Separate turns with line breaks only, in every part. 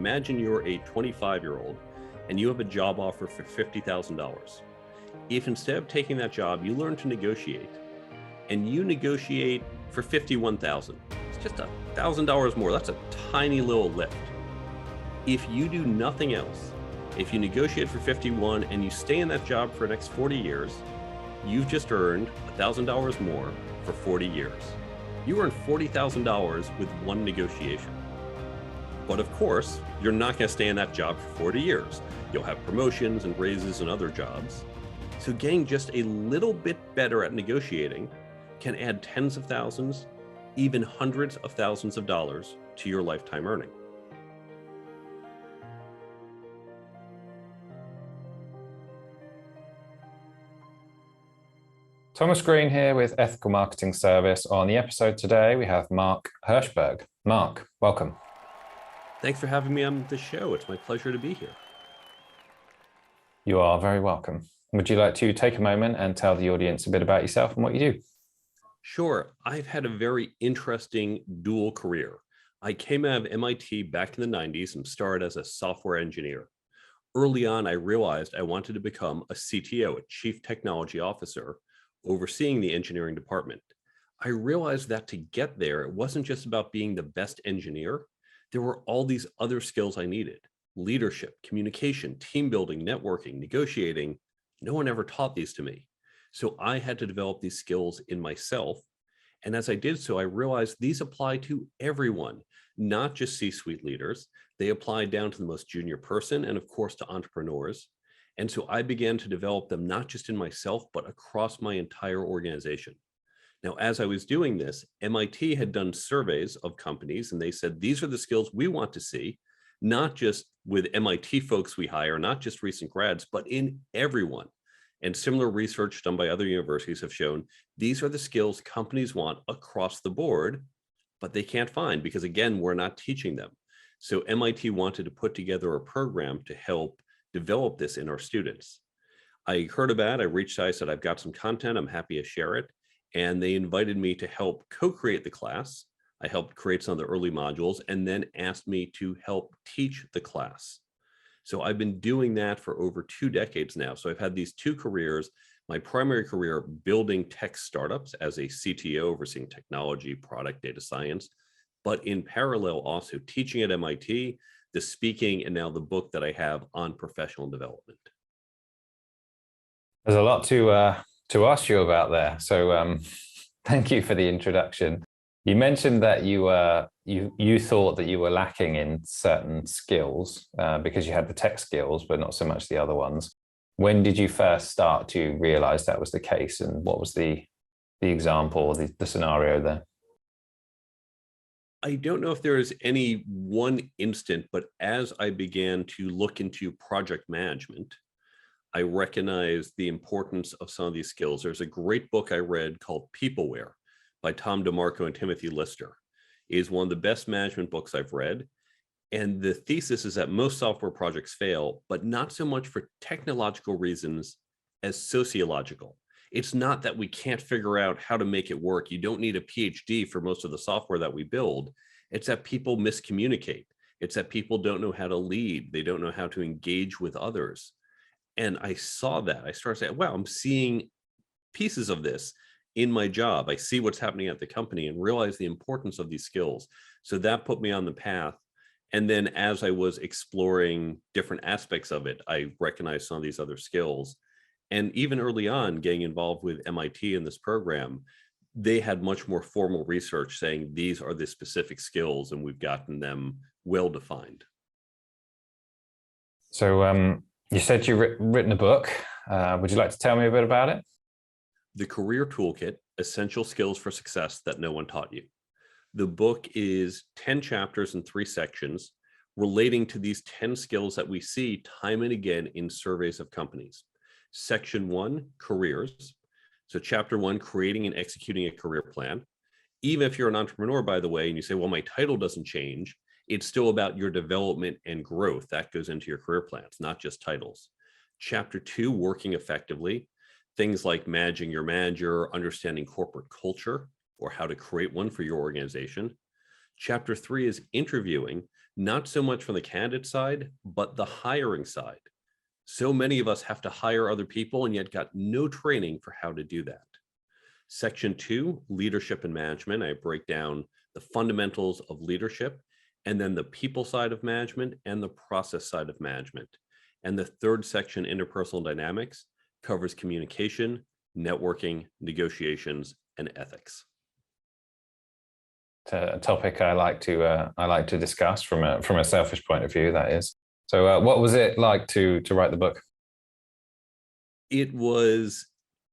imagine you're a 25-year-old and you have a job offer for $50,000. If instead of taking that job, you learn to negotiate and you negotiate for $51,000, it's just $1,000 more. That's a tiny little lift. If you do nothing else, if you negotiate for 51 and you stay in that job for the next 40 years, you've just earned $1,000 more for 40 years. You earned $40,000 with one negotiation. But of course, you're not going to stay in that job for 40 years. You'll have promotions and raises in other jobs. So getting just a little bit better at negotiating can add tens of thousands, even hundreds of thousands of dollars to your lifetime earning.
Thomas Green here with Ethical Marketing Service. On the episode today, we have Mark Herschberg. Mark, welcome.
Thanks for having me on the show. It's my pleasure to be here.
You are very welcome. Would you like to take a moment and tell the audience a bit about yourself and what you do?
Sure. I've had a very interesting dual career. I came out of MIT back in the 90s and started as a software engineer. Early on, I realized I wanted to become a CTO, a Chief Technology Officer, overseeing the engineering department. I realized that to get there, it wasn't just about being the best engineer. There were all these other skills I needed: leadership, communication, team building, networking, negotiating. No one ever taught these to me. So I had to develop these skills in myself. And as I did so, I realized these apply to everyone, not just C-suite leaders. They apply down to the most junior person and of course to entrepreneurs. And so I began to develop them not just in myself, but across my entire organization. Now, as I was doing this, MIT had done surveys of companies, and they said, these are the skills we want to see, not just with MIT folks we hire, not just recent grads, but in everyone. And similar research done by other universities have shown these are the skills companies want across the board, but they can't find because, again, we're not teaching them. So MIT wanted to put together a program to help develop this in our students. I heard about it, I reached out, I said, I've got some content, I'm happy to share it. And they invited me to help co-create the class. I helped create some of the early modules and then asked me to help teach the class. So I've been doing that for over 2 decades now. So I've had these 2 careers. My primary career building tech startups as a CTO, overseeing technology, product, data science, but in parallel also teaching at MIT, the speaking, and now the book that I have on professional development.
There's a lot to ask you about there. So thank you for the introduction. You mentioned that you thought that you were lacking in certain skills because you had the tech skills, but not so much the other ones. When did you first start to realize that was the case, and what was the example or the scenario there?
I don't know if there is any one instant, but as I began to look into project management, I recognized the importance of some of these skills. There's a great book I read called Peopleware by Tom DeMarco and Timothy Lister. It is one of the best management books I've read. And the thesis is that most software projects fail, but not so much for technological reasons as sociological. It's not that we can't figure out how to make it work. You don't need a PhD for most of the software that we build. It's that people miscommunicate. It's that people don't know how to lead. They don't know how to engage with others. And I saw that. I started saying, wow, I'm seeing pieces of this in my job. I see what's happening at the company and realize the importance of these skills. So that put me on the path. And then as I was exploring different aspects of it, I recognized some of these other skills. And even early on, getting involved with MIT in this program, they had much more formal research saying these are the specific skills, and we've gotten them well defined.
So you said you've written a book. Would you like to tell me a bit about it?
The Career Toolkit: Essential Skills for Success That No One Taught You. The book is 10 chapters in 3 sections relating to these 10 skills that we see time and again in surveys of companies. Section 1, careers. So chapter 1, creating and executing a career plan. Even if you're an entrepreneur, by the way, and you say, well, my title doesn't change, it's still about your development and growth. That goes into your career plans, not just titles. Chapter 2, working effectively. Things like managing your manager, understanding corporate culture, or how to create one for your organization. Chapter 3 is interviewing. not so much from the candidate side, but the hiring side. So many of us have to hire other people and yet got no training for how to do that. Section 2, leadership and management. I break down the fundamentals of leadership, and then the people side of management and the process side of management. And the third section, interpersonal dynamics, covers communication, networking, negotiations, and ethics.
It's a topic I like to discuss from a selfish point of view, that is. So what was it like to write the book?
It was,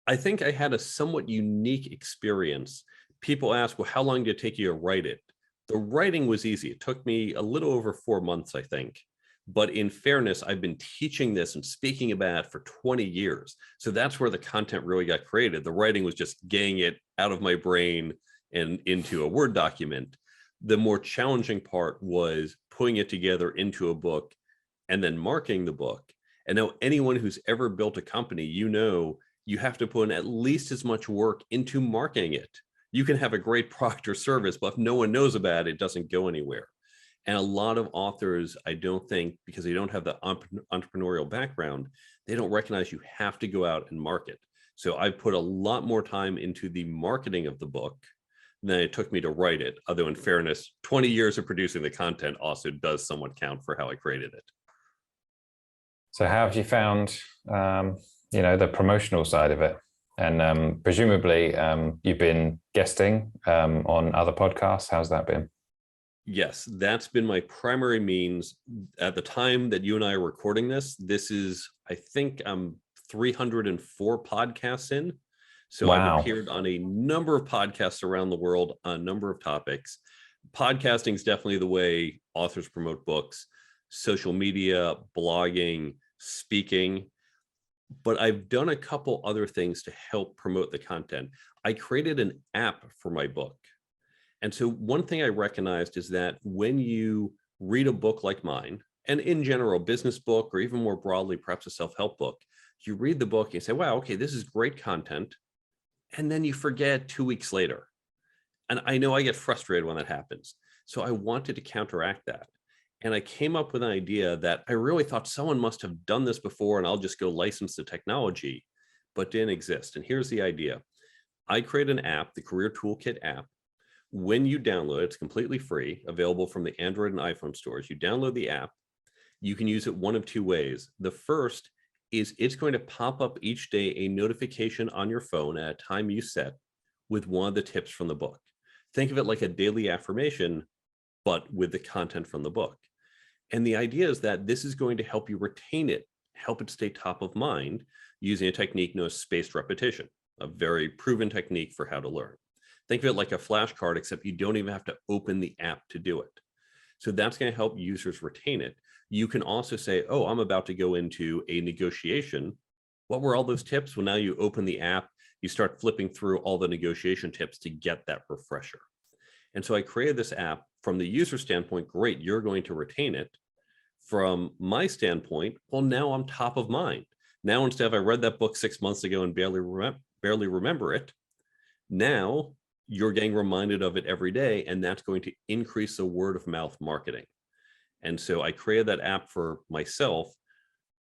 I think I had a somewhat unique experience. People ask, well, how long did it take you to write it? The writing was easy. It took me a little over 4 months, I think. But in fairness, I've been teaching this and speaking about it for 20 years. So that's where the content really got created. The writing was just getting it out of my brain and into a Word document. The more challenging part was putting it together into a book and then marketing the book. And now anyone who's ever built a company, you have to put in at least as much work into marketing it. You can have a great product or service, but if no one knows about it, it doesn't go anywhere. And a lot of authors, I don't think, because they don't have the entrepreneurial background, they don't recognize you have to go out and market. So I put a lot more time into the marketing of the book than it took me to write it. Although in fairness, 20 years of producing the content also does somewhat count for how I created it.
So how have you found, the promotional side of it? And presumably you've been guesting on other podcasts. How's that been?
Yes, that's been my primary means. At the time that you and I are recording this, I think I'm 304 podcasts in. So
Wow.
I've appeared on a number of podcasts around the world on a number of topics. Podcasting is definitely the way authors promote books, social media, blogging, speaking. But I've done a couple other things to help promote the content. I created an app for my book. And so one thing I recognized is that when you read a book like mine, and in general, a business book, or even more broadly, perhaps a self-help book, you read the book and you say, wow, okay, this is great content. And then you forget 2 weeks later. And I know I get frustrated when that happens. So I wanted to counteract that. And I came up with an idea that I really thought someone must have done this before and I'll just go license the technology, but didn't exist. And here's the idea. I created an app, the Career Toolkit app. When you download it, it's completely free, available from the Android and iPhone stores. You download the app. You can use it one of two ways. The first is it's going to pop up each day a notification on your phone at a time you set with one of the tips from the book. Think of it like a daily affirmation, but with the content from the book. And the idea is that this is going to help you retain it, help it stay top of mind using a technique known as spaced repetition, a very proven technique for how to learn. Think of it like a flashcard, except you don't even have to open the app to do it. So that's going to help users retain it. You can also say, oh, I'm about to go into a negotiation. What were all those tips? Well, now you open the app, you start flipping through all the negotiation tips to get that refresher. And so I created this app from the user standpoint. Great, you're going to retain it. From my standpoint, well, now I'm top of mind. Now, instead of I read that book 6 months ago and barely remember it, now you're getting reminded of it every day, and that's going to increase the word of mouth marketing. And so I created that app for myself.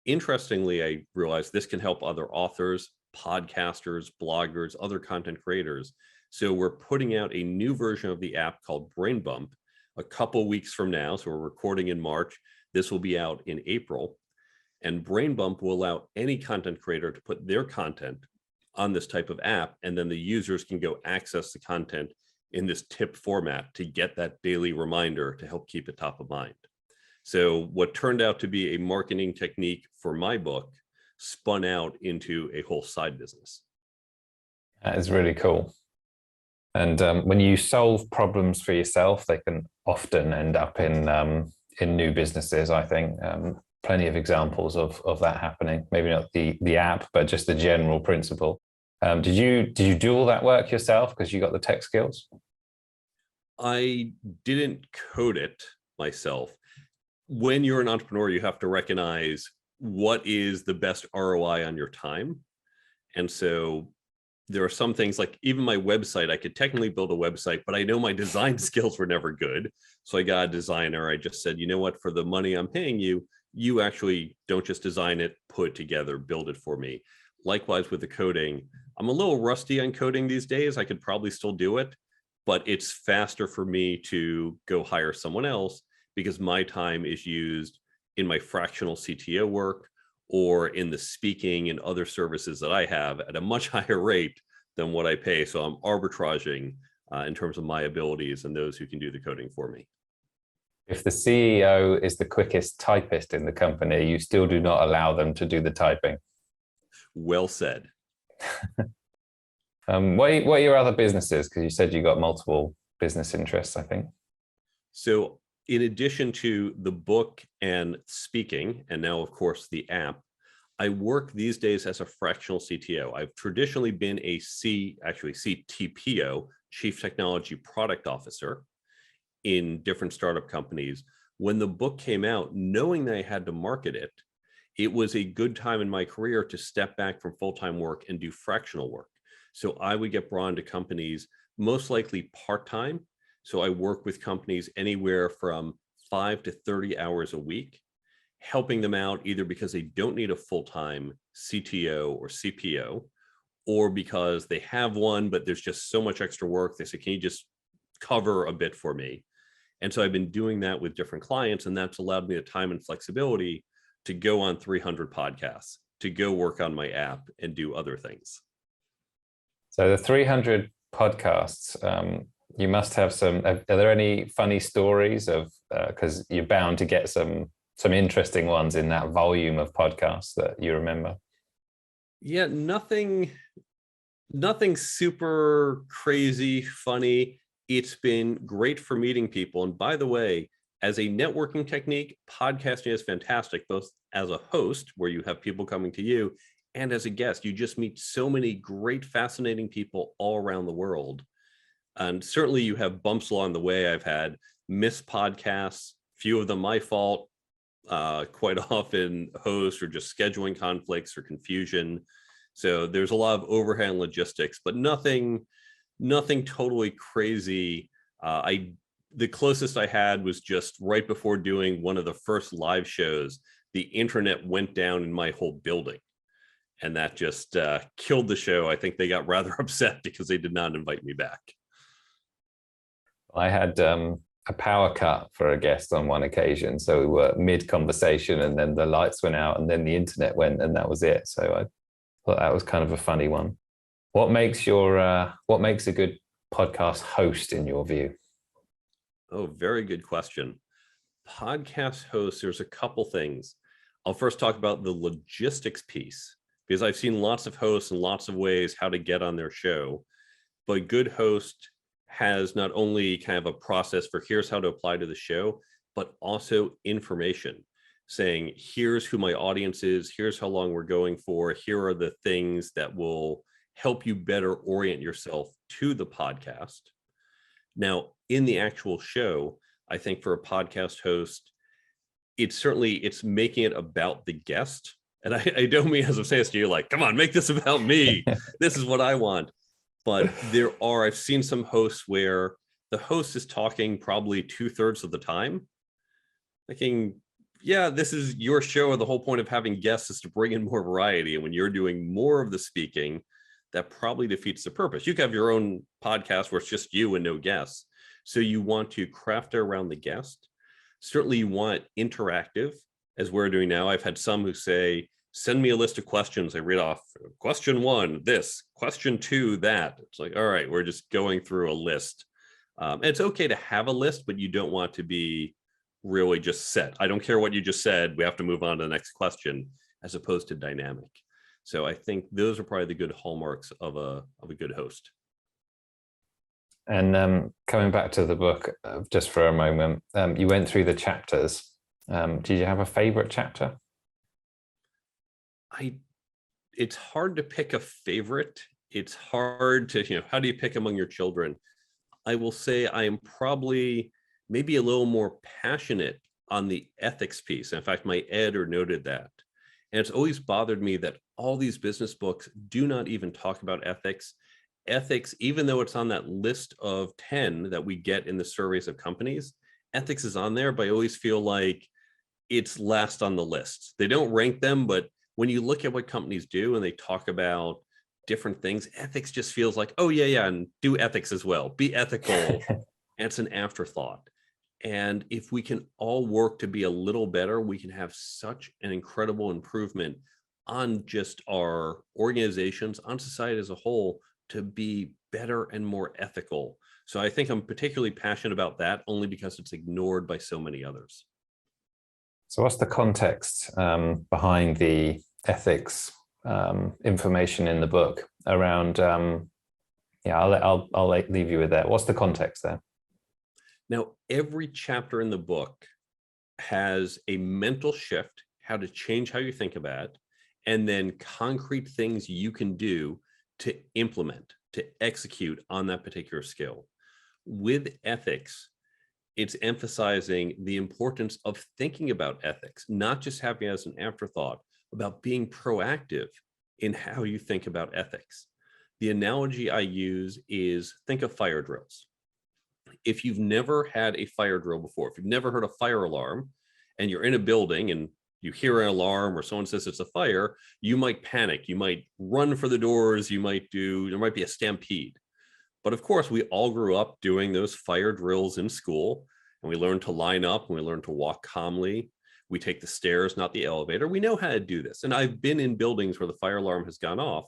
Interestingly, I realized this can help other authors, podcasters, bloggers, other content creators. So we're putting out a new version of the app called Brain Bump a couple weeks from now. So we're recording in March. This will be out in April. And Brain Bump will allow any content creator to put their content on this type of app, and then the users can go access the content in this tip format to get that daily reminder to help keep it top of mind. So what turned out to be a marketing technique for my book spun out into a whole side business.
That is really cool. And when you solve problems for yourself, they can often end up in new businesses, I think. Plenty of examples of that happening. Maybe not the app, but just the general principle. Did you do all that work yourself because you got the tech skills?
I didn't code it myself. When you're an entrepreneur, you have to recognize what is the best ROI on your time. And so there are some things like even my website, I could technically build a website, but I know my design skills were never good. So I got a designer. I just said, you know what, for the money I'm paying you, you actually don't just design it, put it together, build it for me. Likewise with the coding, I'm a little rusty on coding these days. I could probably still do it, but it's faster for me to go hire someone else because my time is used in my fractional CTO work or in the speaking and other services that I have at a much higher rate than what I pay. So I'm arbitraging in terms of my abilities and those who can do the coding for me.
If the CEO is the quickest typist in the company, you still do not allow them to do the typing.
Well said.
What are your other businesses? Because you said you got multiple business interests, I think.
So in addition to the book and speaking, and now of course the app, I work these days as a fractional CTO. I've traditionally been a CTPO, Chief Technology Product Officer, in different startup companies. When the book came out, knowing that I had to market it, it was a good time in my career to step back from full-time work and do fractional work. So I would get brought into companies, most likely part-time. So I work with companies anywhere from 5 to 30 hours a week, helping them out either because they don't need a full-time CTO or CPO, or because they have one, but there's just so much extra work. They say, can you just cover a bit for me? And so I've been doing that with different clients, and that's allowed me the time and flexibility to go on 300 podcasts, to go work on my app and do other things.
So the 300 podcasts, you must have some, are there any funny stories of, because you're bound to get some interesting ones in that volume of podcasts that you remember?
Yeah, nothing super crazy, funny. It's been great for meeting people. And by the way, as a networking technique, podcasting is fantastic, both as a host, where you have people coming to you, and as a guest. You just meet so many great, fascinating people all around the world. And certainly you have bumps along the way. I've had missed podcasts, few of them my fault, quite often host or just scheduling conflicts or confusion. So there's a lot of overhead and logistics, but nothing totally crazy. The closest I had was just right before doing one of the first live shows, the internet went down in my whole building. And that just killed the show. I think they got rather upset because they did not invite me back.
I had a power cut for a guest on one occasion. So we were mid-conversation and then the lights went out and then the internet went and that was it. So I thought that was kind of a funny one. What makes a good podcast host in your view?
Oh, very good question. Podcast hosts, there's a couple things. I'll first talk about the logistics piece, because I've seen lots of hosts and lots of ways how to get on their show. But a good host has not only kind of a process for here's how to apply to the show, but also information saying, here's who my audience is, here's how long we're going for, here are the things that will help you better orient yourself to the podcast. Now, in the actual show, I think for a podcast host, it's making it about the guest. And I don't mean as I'm saying this to you, like, come on, make this about me. This is what I want. But I've seen some hosts where the host is talking probably 2/3 of the time, thinking, yeah, this is your show. And the whole point of having guests is to bring in more variety. And when you're doing more of the speaking, that probably defeats the purpose. You can have your own podcast where it's just you and no guests. So you want to craft it around the guest. Certainly you want it interactive, as we're doing now. I've had some who say, send me a list of questions. I read off question 1, this, question 2, that. It's like, all right, we're just going through a list. And it's okay to have a list, but you don't want to be really just set. I don't care what you just said. We have to move on to the next question, as opposed to dynamic. So I think those are probably the good hallmarks of a good host.
And coming back to the book just for a moment, you went through the chapters. Did you have a favorite chapter?
It's hard to pick a favorite. It's hard to, how do you pick among your children? I will say I am probably maybe a little more passionate on the ethics piece. In fact, my editor noted that. And it's always bothered me that all these business books do not even talk about ethics. Ethics, even though it's on that list of 10 that we get in the surveys of companies, ethics is on there, but I always feel like it's last on the list. They don't rank them, but when you look at what companies do and they talk about different things, ethics just feels like, oh yeah, and do ethics as well. Be ethical. And it's an afterthought. And if we can all work to be a little better, we can have such an incredible improvement on just our organizations, on society as a whole, to be better and more ethical. So I think I'm particularly passionate about that only because it's ignored by so many others.
So what's the context behind the ethics information in the book around, I'll leave you with that. What's the context there?
Now, every chapter in the book has a mental shift, how to change how you think about it, and then concrete things you can do to implement, to execute on that particular skill. With ethics, it's emphasizing the importance of thinking about ethics, not just having it as an afterthought, about being proactive in how you think about ethics. The analogy I use is think of fire drills. If you've never had a fire drill before, if you've never heard a fire alarm and you're in a building and you hear an alarm or someone says it's a fire, you might panic. You might run for the doors. There might be a stampede. But of course, we all grew up doing those fire drills in school, and we learned to line up and we learned to walk calmly. We take the stairs, not the elevator. We know how to do this. And I've been in buildings where the fire alarm has gone off.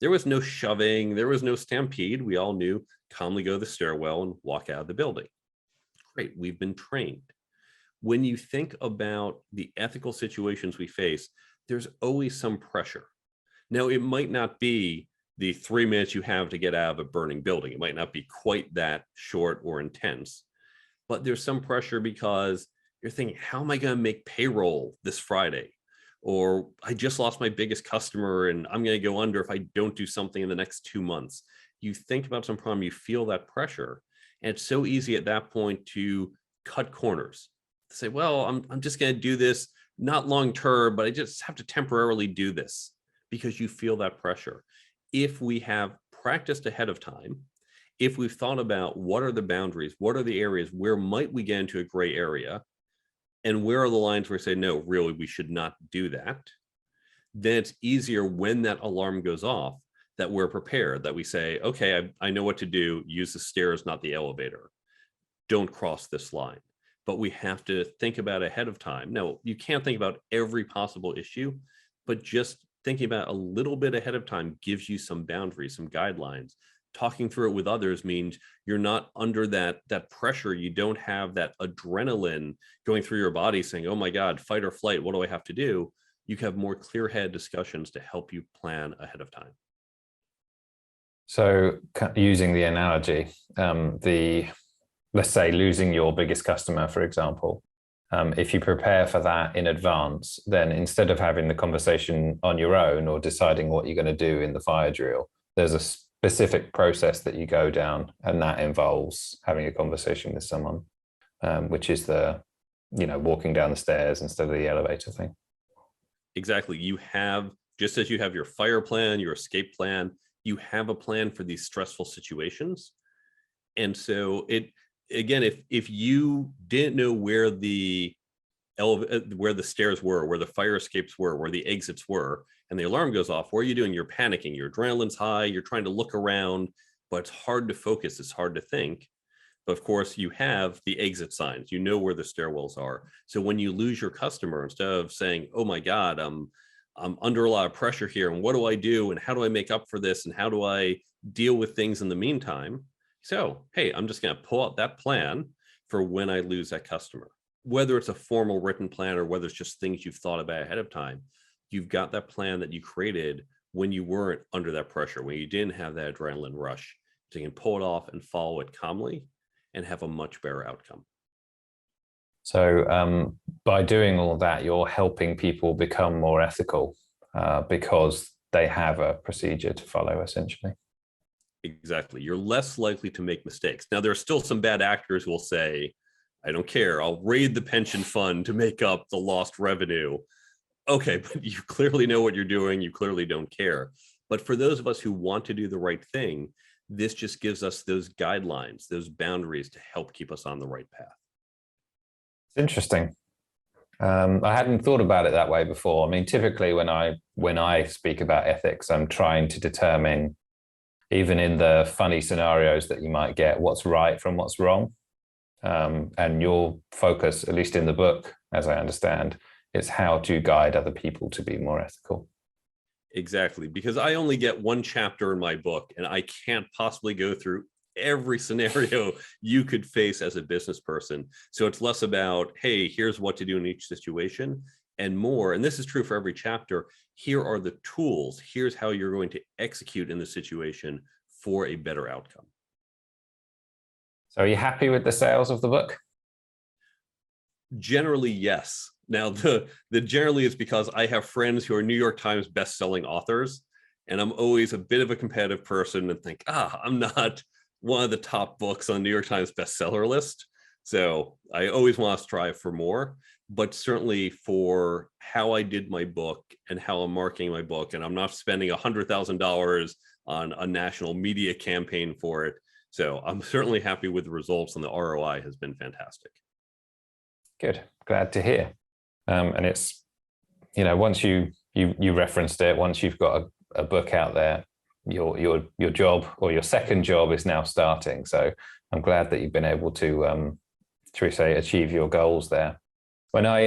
There was no shoving. There was no stampede. We all knew calmly go to the stairwell and walk out of the building. Great. We've been trained. When you think about the ethical situations we face, there's always some pressure. Now, it might not be the 3 minutes you have to get out of a burning building. It might not be quite that short or intense, but there's some pressure because you're thinking, how am I going to make payroll this Friday? Or I just lost my biggest customer and I'm going to go under if I don't do something in the next 2 months. You think about some problem, you feel that pressure. And it's so easy at that point to cut corners. To say, well, I'm just going to do this, not long term, but I just have to temporarily do this because you feel that pressure. If we have practiced ahead of time, if we've thought about what are the boundaries, what are the areas, where might we get into a gray area, and where are the lines where we say, no, really, we should not do that, then it's easier when that alarm goes off that we're prepared, that we say, okay, I know what to do. Use the stairs, not the elevator. Don't cross this line. But we have to think about ahead of time. Now, you can't think about every possible issue, but just thinking about a little bit ahead of time gives you some boundaries, some guidelines. Talking through it with others means you're not under that pressure. You don't have that adrenaline going through your body saying, oh my God, fight or flight, what do I have to do? You have more clear-headed discussions to help you plan ahead of time.
So using the analogy, let's say losing your biggest customer, for example, if you prepare for that in advance, then instead of having the conversation on your own or deciding what you're going to do in the fire drill, there's a specific process that you go down, and that involves having a conversation with someone, which is walking down the stairs instead of the elevator thing.
Exactly. You have, just as you have your fire plan, your escape plan, you have a plan for these stressful situations. And so again, if you didn't know where the stairs were, where the fire escapes were, where the exits were, and the alarm goes off, what are you doing? You're panicking, your adrenaline's high, you're trying to look around, but it's hard to focus, it's hard to think. But of course, you have the exit signs, you know where the stairwells are. So when you lose your customer, instead of saying, oh my God, I'm under a lot of pressure here, and what do I do? And how do I make up for this? And how do I deal with things in the meantime? So, hey, I'm just going to pull out that plan for when I lose that customer. Whether it's a formal written plan or whether it's just things you've thought about ahead of time, you've got that plan that you created when you weren't under that pressure, when you didn't have that adrenaline rush. So you can pull it off and follow it calmly and have a much better outcome.
So by doing all that, you're helping people become more ethical because they have a procedure to follow, essentially.
Exactly. You're less likely to make mistakes. Now, there are still some bad actors who will say, I don't care, I'll raid the pension fund to make up the lost revenue. Okay, but you clearly know what you're doing. You clearly don't care. But for those of us who want to do the right thing, this just gives us those guidelines, those boundaries to help keep us on the right path.
It's interesting. I hadn't thought about it that way before. I mean, typically when I speak about ethics, I'm trying to determine, even in the funny scenarios that you might get, what's right from what's wrong. And your focus, at least in the book, as I understand, is how to guide other people to be more ethical.
Exactly, because I only get one chapter in my book, and I can't possibly go through every scenario you could face as a business person. So it's less about, hey, here's what to do in each situation, and more, and this is true for every chapter, here are the tools, here's how you're going to execute in the situation for a better outcome.
So are you happy with the sales of the book?
Generally, yes. Now, the generally is because I have friends who are New York Times best-selling authors, and I'm always a bit of a competitive person and think, I'm not one of the top books on the New York Times bestseller list. So I always want to strive for more, but certainly for how I did my book and how I'm marketing my book, and I'm not spending $100,000 on a national media campaign for it. So I'm certainly happy with the results, and the ROI has been fantastic.
Good, glad to hear. And it's, once you referenced it, once you've got a book out there, your job, or your second job, is now starting. So I'm glad that you've been able to, shall we say, achieve your goals there. When I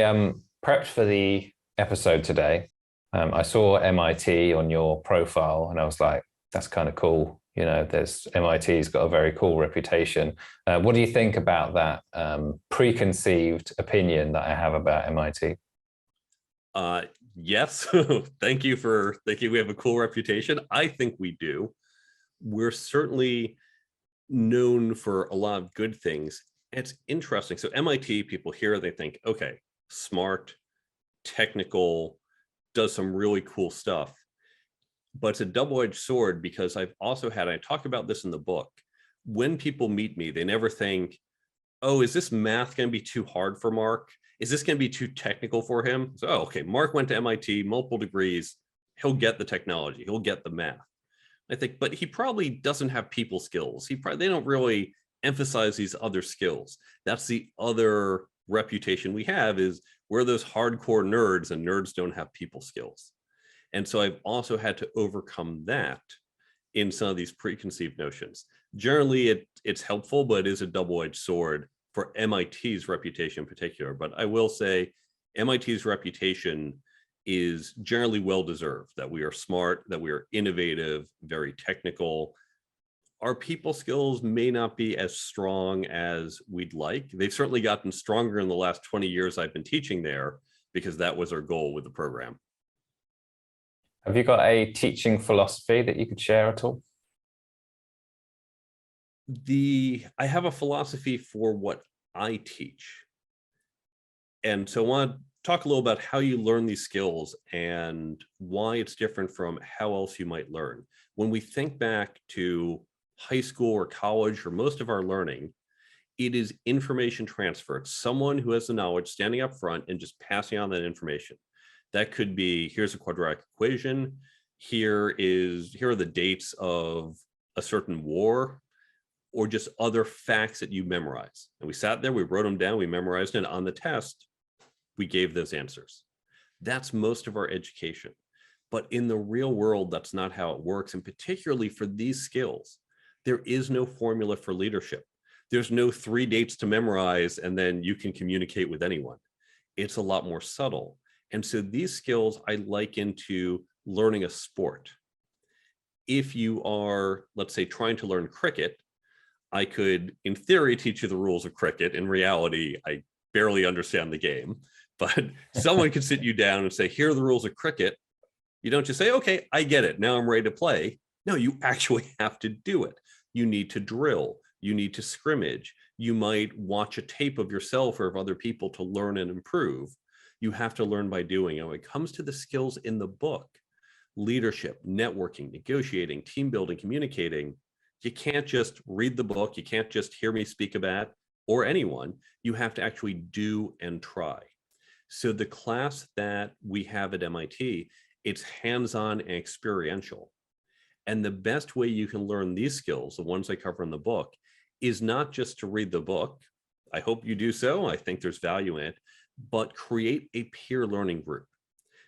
prepped for the episode today, I saw MIT on your profile, and I was like, that's kind of cool. There's MIT's got a very cool reputation. What do you think about that preconceived opinion that I have about MIT?
Yes. Thank you for thinking we have a cool reputation. I think we do. We're certainly known for a lot of good things. It's interesting. So MIT, people hear, they think, okay, smart, technical, does some really cool stuff. But it's a double-edged sword, because I've also had, I talk about this in the book, when people meet me, they never think, oh, is this math going to be too hard for Mark? Is this going to be too technical for him? So, okay, Mark went to MIT, multiple degrees. He'll get the technology. He'll get the math. I think, but he probably doesn't have people skills. They don't really emphasize these other skills. That's the other reputation we have, is we're those hardcore nerds, and nerds don't have people skills. And so I've also had to overcome that in some of these preconceived notions. Generally, it's helpful, but it is a double-edged sword for MIT's reputation in particular. But I will say MIT's reputation is generally well-deserved, that we are smart, that we are innovative, very technical. Our people skills may not be as strong as we'd like. They've certainly gotten stronger in the last 20 years I've been teaching there, because that was our goal with the program.
Have you got a teaching philosophy that you could share at all?
I have a philosophy for what I teach. And so I want to talk a little about how you learn these skills and why it's different from how else you might learn. When we think back to high school or college, or most of our learning, it is information transfer. It's someone who has the knowledge standing up front and just passing on that information. That could be, here's a quadratic equation. Here are the dates of a certain war, or just other facts that you memorize. And we sat there, we wrote them down, we memorized it, and on the test, we gave those answers. That's most of our education. But in the real world, that's not how it works. And particularly for these skills, there is no formula for leadership. There's no 3 dates to memorize, and then you can communicate with anyone. It's a lot more subtle. And so these skills I liken to learning a sport. If you are, let's say, trying to learn cricket, I could, in theory, teach you the rules of cricket. In reality, I barely understand the game, but someone could sit you down and say, here are the rules of cricket. You don't just say, okay, I get it, now I'm ready to play. No, you actually have to do it. You need to drill. You need to scrimmage. You might watch a tape of yourself or of other people to learn and improve. You have to learn by doing. And when it comes to the skills in the book, leadership, networking, negotiating, team building, communicating, you can't just read the book. You can't just hear me speak about, or anyone. You have to actually do and try. So the class that we have at MIT, it's hands-on and experiential. And the best way you can learn these skills, the ones I cover in the book, is not just to read the book. I hope you do so. I think there's value in it, but create a peer learning group.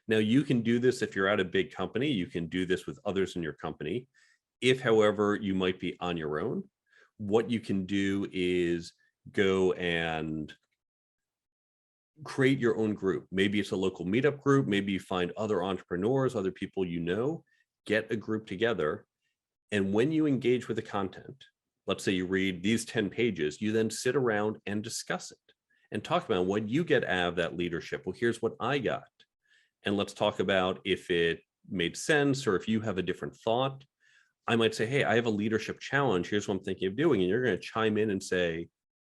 Now, you can do this if you're at a big company. You can do this with others in your company. If, however, you might be on your own, what you can do is go and create your own group. Maybe it's a local meetup group. Maybe you find other entrepreneurs, other people you know, get a group together. And when you engage with the content, let's say you read these 10 pages, you then sit around and discuss it and talk about what you get out of that leadership. Well, here's what I got. And let's talk about if it made sense or if you have a different thought. I might say, hey, I have a leadership challenge. Here's what I'm thinking of doing. And you're going to chime in and say,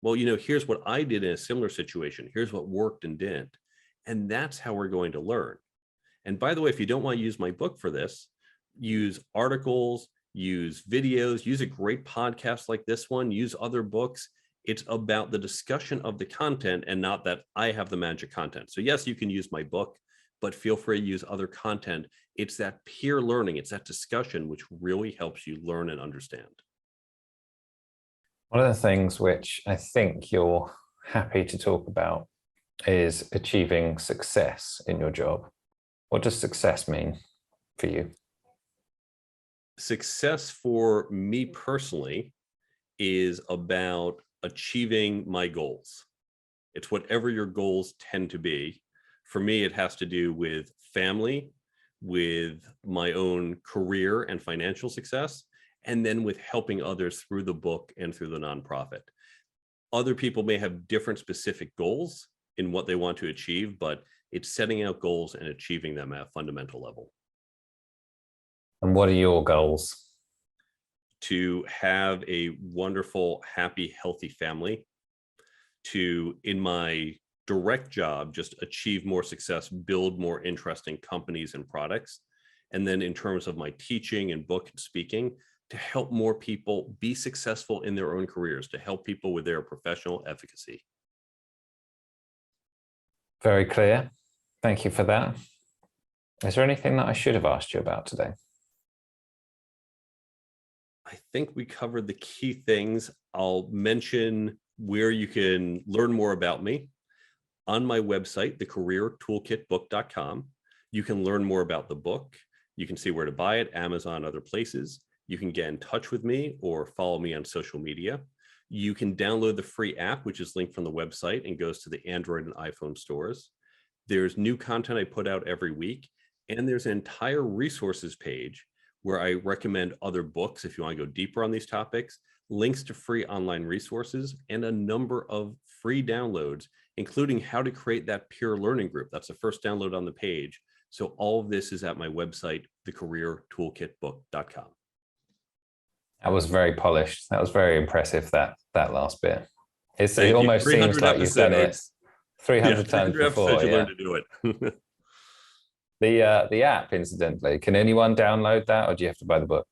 well, here's what I did in a similar situation. Here's what worked and didn't. And that's how we're going to learn. And by the way, if you don't want to use my book for this, use articles, use videos, use a great podcast like this one, use other books. It's about the discussion of the content and not that I have the magic content. So yes, you can use my book, but feel free to use other content. It's that peer learning, it's that discussion which really helps you learn and understand.
One of the things which I think you're happy to talk about is achieving success in your job. What does success mean for you?
Success for me personally is about achieving my goals. It's whatever your goals tend to be. For me, it has to do with family, with my own career and financial success, and then with helping others through the book and through the nonprofit. Other people may have different specific goals in what they want to achieve, but it's setting out goals and achieving them at a fundamental level.
And what are your goals?
To have a wonderful, happy, healthy family, to, in my direct job, just achieve more success, build more interesting companies and products. And then in terms of my teaching and book and speaking, to help more people be successful in their own careers, to help people with their professional efficacy.
Very clear. Thank you for that. Is there anything that I should have asked you about today?
I think we covered the key things. I'll mention where you can learn more about me. On my website, thecareertoolkitbook.com, you can learn more about the book. You can see where to buy it, Amazon, other places. You can get in touch with me or follow me on social media. You can download the free app, which is linked from the website and goes to the Android and iPhone stores. There's new content I put out every week, and there's an entire resources page where I recommend other books if you want to go deeper on these topics, links to free online resources, and a number of free downloads, including how to create that peer learning group. That's the first download on the page. So all of this is at my website, thecareertoolkitbook.com.
That was very polished. That was very impressive, that last bit. It almost seems like you've done it 300 times before.
You learned to do it.
The app, incidentally, can anyone download that, or do you have to buy the book?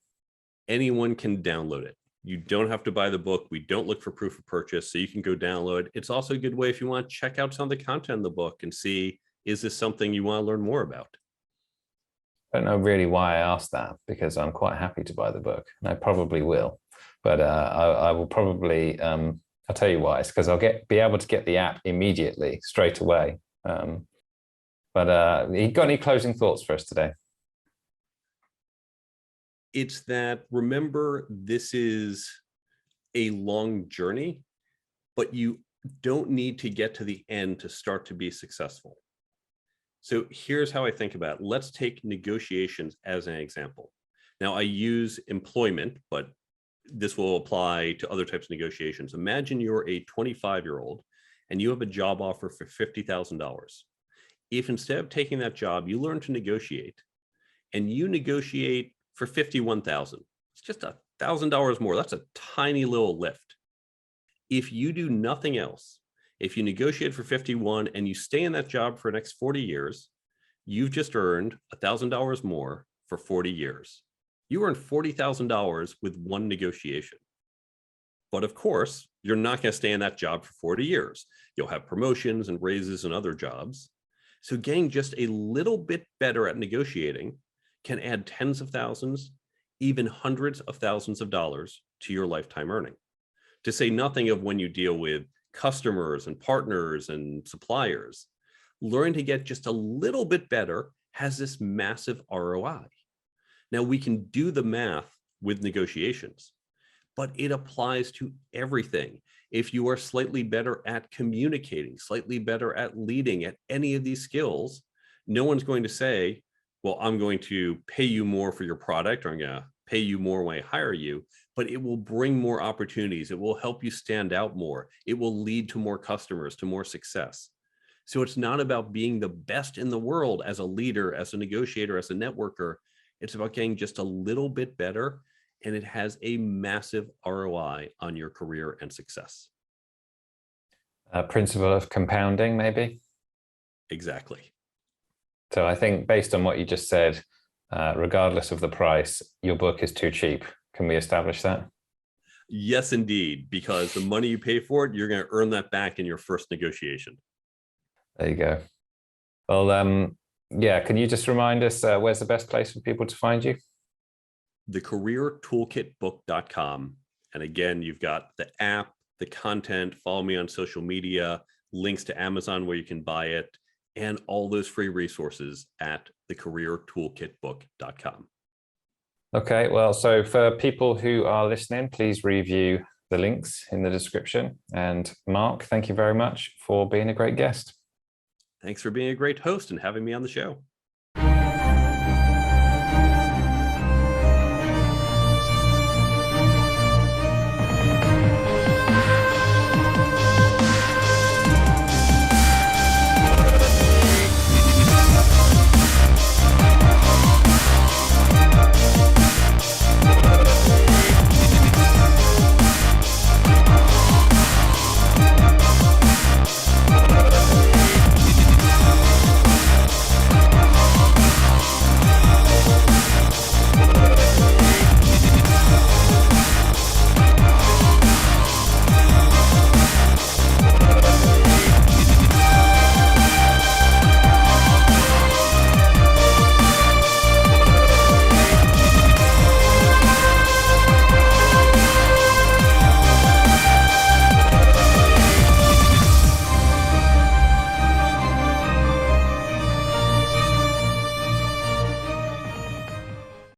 Anyone can download it. You don't have to buy the book. We don't look for proof of purchase, so you can go download. It's also a good way if you want to check out some of the content in the book and see, is this something you want to learn more about?
I don't know really why I asked that, because I'm quite happy to buy the book, and I probably will. But I will probably, I'll tell you why. It's because I'll be able to get the app immediately, straight away. But you got any closing thoughts for us today?
It's that, remember, this is a long journey, but you don't need to get to the end to start to be successful. So here's how I think about it. Let's take negotiations as an example. Now, I use employment, but this will apply to other types of negotiations. Imagine you're a 25-year-old and you have a job offer for $50,000. If instead of taking that job, you learn to negotiate and you negotiate for $51,000, it's just $1,000 more. That's a tiny little lift. If you do nothing else, if you negotiate for 51 and you stay in that job for the next 40 years, you've just earned $1,000 more for 40 years. You earned $40,000 with one negotiation. But of course, you're not going to stay in that job for 40 years. You'll have promotions and raises and other jobs. So getting just a little bit better at negotiating can add tens of thousands, even hundreds of thousands of dollars to your lifetime earning. To say nothing of when you deal with customers and partners and suppliers. Learning to get just a little bit better has this massive ROI. Now, we can do the math with negotiations, but it applies to everything. If you are slightly better at communicating, slightly better at leading, at any of these skills, no one's going to say, well, I'm going to pay you more for your product, or I'm going to pay you more when I hire you, but it will bring more opportunities. It will help you stand out more. It will lead to more customers, to more success. So it's not about being the best in the world as a leader, as a negotiator, as a networker. It's about getting just a little bit better, and it has a massive ROI on your career and success.
Principle of compounding, maybe?
Exactly.
So I think based on what you just said, regardless of the price, your book is too cheap. Can we establish that?
Yes, indeed, because the money you pay for it, you're going to earn that back in your first negotiation.
There you go. Well, yeah, can you just remind us where's the best place for people to find you?
The careertoolkitbook.com. And again, you've got the app, the content, follow me on social media, links to Amazon where you can buy it, and all those free resources at thecareertoolkitbook.com.
Okay, well, so for people who are listening, please review the links in the description. And Mark, thank you very much for being a great guest.
Thanks for being a great host and having me on the show.